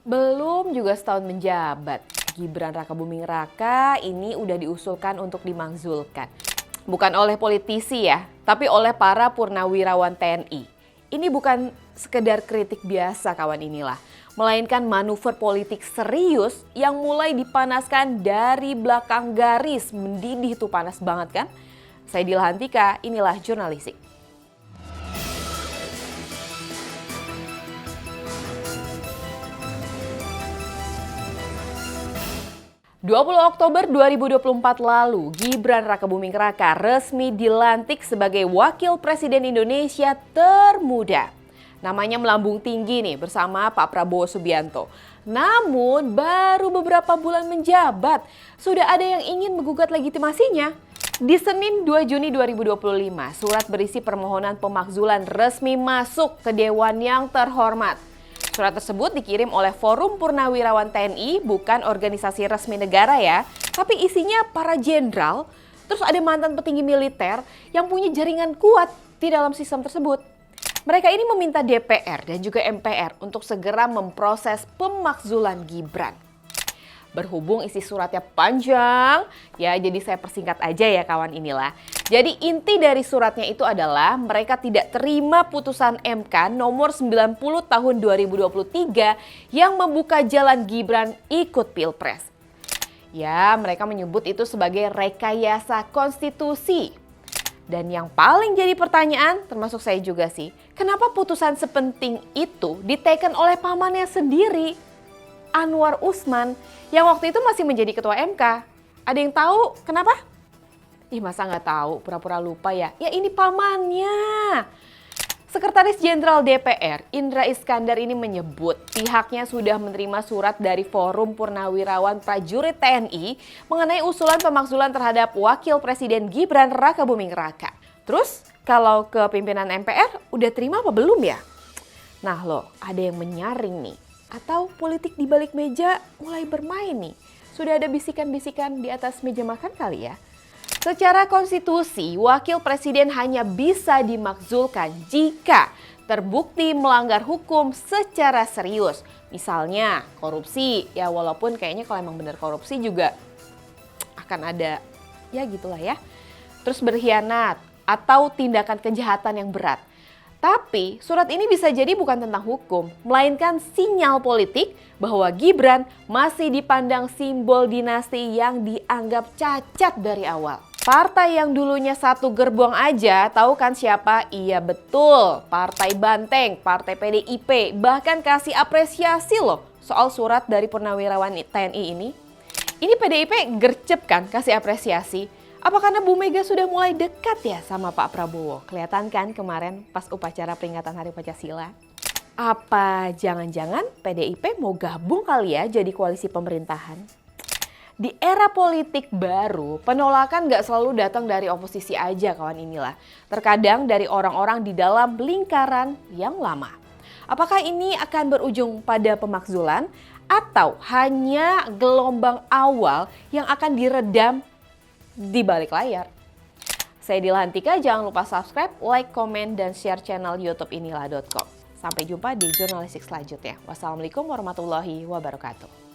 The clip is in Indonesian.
Belum juga setahun menjabat, Gibran Rakabuming Raka ini udah diusulkan untuk dimakzulkan. Bukan oleh politisi ya, tapi oleh para purnawirawan TNI. Ini bukan sekedar kritik biasa kawan inilah, melainkan manuver politik serius yang mulai dipanaskan dari belakang garis. Mendidih tuh, panas banget kan? Saya Dilhantika, inilah Jurnalistik. 20 Oktober 2024 lalu, Gibran Rakabuming Raka resmi dilantik sebagai Wakil Presiden Indonesia termuda. Namanya melambung tinggi nih bersama Pak Prabowo Subianto. Namun baru beberapa bulan menjabat, sudah ada yang ingin menggugat legitimasinya. Di Senin 2 Juni 2025, surat berisi permohonan pemakzulan resmi masuk ke Dewan yang terhormat. Surat tersebut dikirim oleh Forum Purnawirawan TNI, bukan organisasi resmi negara ya, tapi isinya para jenderal, terus ada mantan petinggi militer yang punya jaringan kuat di dalam sistem tersebut. Mereka ini meminta DPR dan juga MPR untuk segera memproses pemakzulan Gibran. Berhubung isi suratnya panjang, ya jadi saya persingkat aja ya kawan inilah. Jadi inti dari suratnya itu adalah mereka tidak terima putusan MK nomor 90 tahun 2023 yang membuka jalan Gibran ikut Pilpres. Ya, mereka menyebut itu sebagai rekayasa konstitusi. Dan yang paling jadi pertanyaan, termasuk saya juga sih, kenapa putusan sepenting itu diteken oleh pamannya sendiri, Anwar Usman, yang waktu itu masih menjadi ketua MK. Ada yang tahu kenapa? Ih, masa nggak tahu, pura-pura lupa ya? Ya ini pamannya. Sekretaris Jenderal DPR, Indra Iskandar ini menyebut pihaknya sudah menerima surat dari Forum Purnawirawan Prajurit TNI mengenai usulan pemakzulan terhadap Wakil Presiden Gibran Rakabuming Raka. Terus kalau ke pimpinan MPR udah terima apa belum ya? Nah loh, ada yang menyaring nih. Atau politik di balik meja mulai bermain nih. Sudah ada bisikan-bisikan di atas meja makan kali ya. Secara konstitusi, wakil presiden hanya bisa dimakzulkan jika terbukti melanggar hukum secara serius. Misalnya korupsi, ya walaupun kayaknya kalau emang benar korupsi juga akan ada, ya gitulah ya. Terus berkhianat atau tindakan kejahatan yang berat. Tapi surat ini bisa jadi bukan tentang hukum, melainkan sinyal politik bahwa Gibran masih dipandang simbol dinasti yang dianggap cacat dari awal. Partai yang dulunya satu gerbong aja, tahu kan siapa? Iya betul, Partai Banteng, Partai PDIP, bahkan kasih apresiasi loh soal surat dari Purnawirawan TNI ini. Ini PDIP gercep kan kasih apresiasi. Apa karena Bu Mega sudah mulai dekat ya sama Pak Prabowo? Kelihatan kan kemarin pas upacara peringatan Hari Pancasila? Apa jangan-jangan PDIP mau gabung kali ya jadi koalisi pemerintahan? Di era politik baru, penolakan gak selalu datang dari oposisi aja kawan inilah. Terkadang dari orang-orang di dalam lingkaran yang lama. Apakah ini akan berujung pada pemakzulan? Atau hanya gelombang awal yang akan diredam di balik layar? Saya Dilhantika, jangan lupa subscribe, like, komen, dan share channel YouTube inilah.com. Sampai jumpa di Jurnalistik selanjutnya. Wassalamualaikum warahmatullahi wabarakatuh.